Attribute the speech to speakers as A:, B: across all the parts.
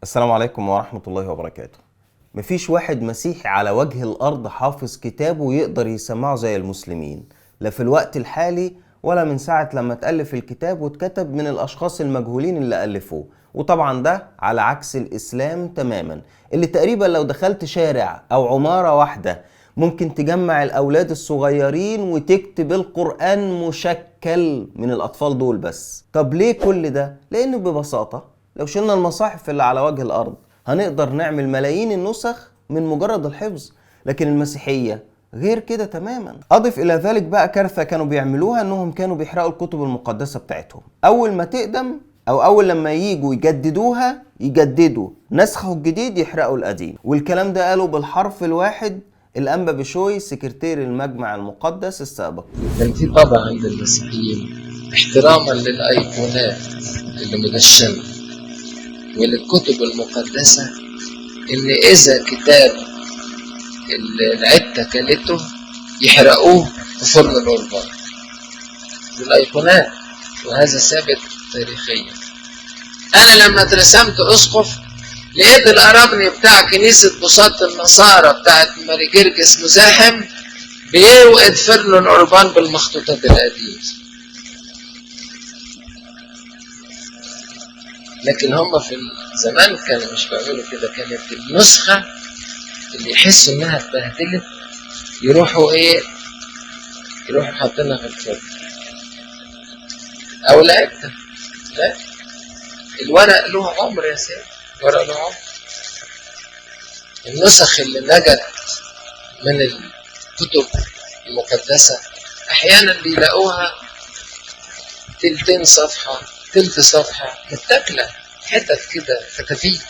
A: السلام عليكم ورحمة الله وبركاته. مفيش واحد مسيحي على وجه الأرض حافظ كتابه ويقدر يسمعه زي المسلمين، لا في الوقت الحالي ولا من ساعة لما تألف الكتاب واتكتب من الأشخاص المجهولين اللي ألفوه. وطبعا ده على عكس الإسلام تماما، اللي تقريبا لو دخلت شارع أو عمارة واحدة ممكن تجمع الأولاد الصغيرين وتكتب القرآن مشكل من الأطفال دول بس. طب ليه كل ده؟ لأنه ببساطة لو شلنا المصاحف اللي على وجه الأرض هنقدر نعمل ملايين النسخ من مجرد الحفظ، لكن المسيحية غير كده تماما. أضف إلى ذلك بقى كارثة كانوا بيعملوها، إنهم كانوا بيحرقوا الكتب المقدسة بتاعتهم أول ما تقدم، أو أول لما ييجوا يجددوها يجددوا نسخه الجديد يحرقوا القديم. والكلام ده قالوا بالحرف الواحد الأنبا بشوي سكرتير المجمع المقدس السابق.
B: كان في طبع عند المسيحيين احتراما للأيقونات اللي مدشنة وللكتب المقدسة، إن إذا كتاب العتة كلته يحرقوه في فرن الأوربان للأيقونات، وهذا ثابت تاريخيا. أنا لما اترسمت أسقف لقيت الأرابني بتاع كنيسة بساط النصارى بتاعت ماري جرجس مزاحم بيوقد فرن الأوربان بالمخطوطات القديمة، لكن هم في زمان كانوا مش بيعملوا كده. كانت النسخة اللي يحسوا انها اتبهدلت يروحوا حاطينها في الفرن او لعبتها. لا، الورق له عمر يا سيدي، الورق له عمر. النسخ اللي نجت من الكتب المقدسة احيانا بيلاقوها تلتين صفحة، تلت صفحة متاكلة حتت كده فتافيت.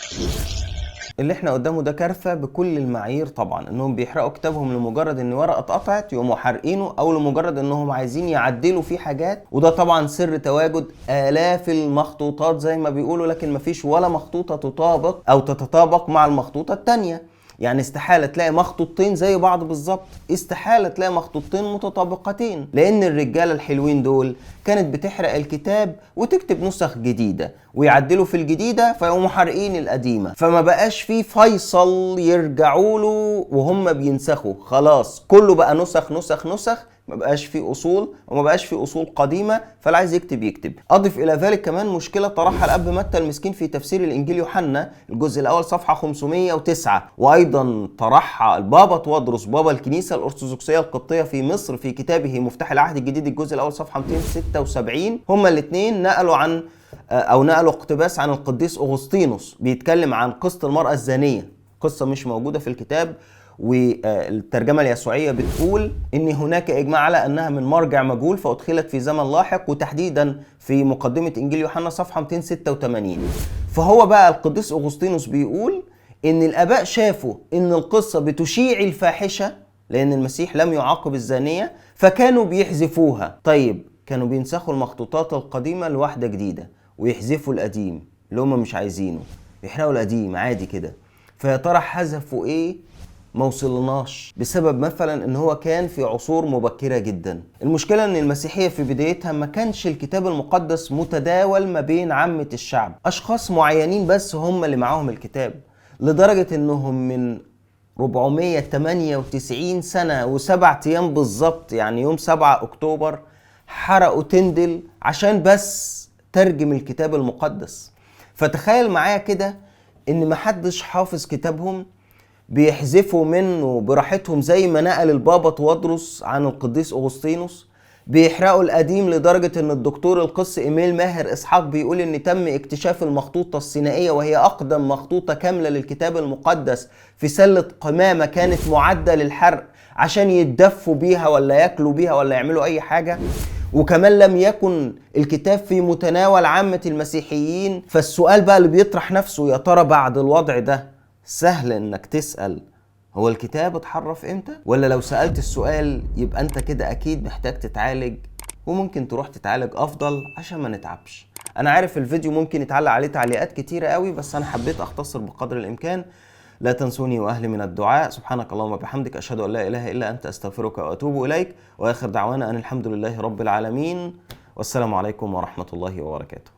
A: اللي احنا قدامه ده كارثة بكل المعايير طبعا، انهم بيحرقوا كتابهم لمجرد ان ورقة اتقطعت يقوموا حارقينه، او لمجرد انهم عايزين يعدلوا فيه حاجات. وده طبعا سر تواجد آلاف المخطوطات زي ما بيقولوا، لكن مفيش ولا مخطوطة تطابق او تتطابق مع المخطوطة التانية. يعني استحالة تلاقي مخطوطتين زي بعض بالظبط، استحالة تلاقي مخطوطتين متطابقتين، لان الرجالة الحلوين دول كانت بتحرق الكتاب وتكتب نسخ جديدة ويعدلوا في الجديدة فيقوموا حارقين القديمة، فما بقاش فيه فيصل يرجعوا له وهم بينسخوا. خلاص كله بقى نسخ نسخ نسخ، ما بقاش فيه اصول وما بقاش فيه اصول قديمه، فاللي عايز يكتب يكتب. اضف الى ذلك كمان مشكله طرحها الاب متى المسكين في تفسير الانجيل يوحنا الجزء الاول صفحه 509، وايضا طرحها البابا توادرس بابا الكنيسه الارثوذكسيه القبطيه في مصر في كتابه مفتاح العهد الجديد الجزء الاول صفحه 276. هما الاثنين نقلوا اقتباس عن القديس اغسطينوس بيتكلم عن قصه المراه الزانيه، قصه مش موجوده في الكتاب، والترجمة اليسوعية بتقول ان هناك اجماع على انها من مرجع مجهول فادخلت في زمن لاحق، وتحديدا في مقدمة انجيل يوحنا صفحة 286. فهو بقى القديس اغسطينوس بيقول ان الاباء شافوا ان القصة بتشيع الفاحشة لان المسيح لم يعاقب الزانية، فكانوا بيحذفوها. طيب كانوا بينسخوا المخطوطات القديمة لواحدة جديدة ويحذفوا القديم اللي هم مش عايزينه، يحرقوا القديم عادي كده. فيا ترى حذفوا ايه؟ موصلناش بسبب مثلا ان هو كان في عصور مبكرة جدا. المشكلة ان المسيحية في بدايتها ما كانش الكتاب المقدس متداول ما بين عامة الشعب، اشخاص معينين بس هم اللي معاهم الكتاب، لدرجة انهم من 498 سنة و7 ايام بالظبط، يعني يوم 7 اكتوبر حرقوا تندل عشان بس ترجم الكتاب المقدس. فتخيل معايا كده ان محدش حافظ كتابهم، بيحذفوا منه براحتهم زي ما نقل البابا توادرس عن القديس أغسطينوس، بيحرقوا القديم لدرجة ان الدكتور القس إيميل ماهر إسحاق بيقول ان تم اكتشاف المخطوطة السينائية وهي أقدم مخطوطة كاملة للكتاب المقدس في سلة قمامة كانت معدة للحرق عشان يتدفوا بيها ولا ياكلوا بيها ولا يعملوا أي حاجة. وكمان لم يكن الكتاب في متناول عامة المسيحيين. فالسؤال بقى اللي بيطرح نفسه، يا ترى بعد الوضع ده سهل انك تسأل هو الكتاب اتحرف امتى؟ ولا لو سألت السؤال يبقى انت كده اكيد محتاج تتعالج، وممكن تروح تتعالج افضل عشان ما نتعبش. انا عارف الفيديو ممكن يتعلق عليه تعليقات كتيرة قوي، بس انا حبيت اختصر بقدر الامكان. لا تنسوني واهلي من الدعاء. سبحانك اللهم وبحمدك اشهد ان لا اله الا انت استغفرك واتوب اليك، واخر دعوانا ان الحمد لله رب العالمين، والسلام عليكم ورحمة الله وبركاته.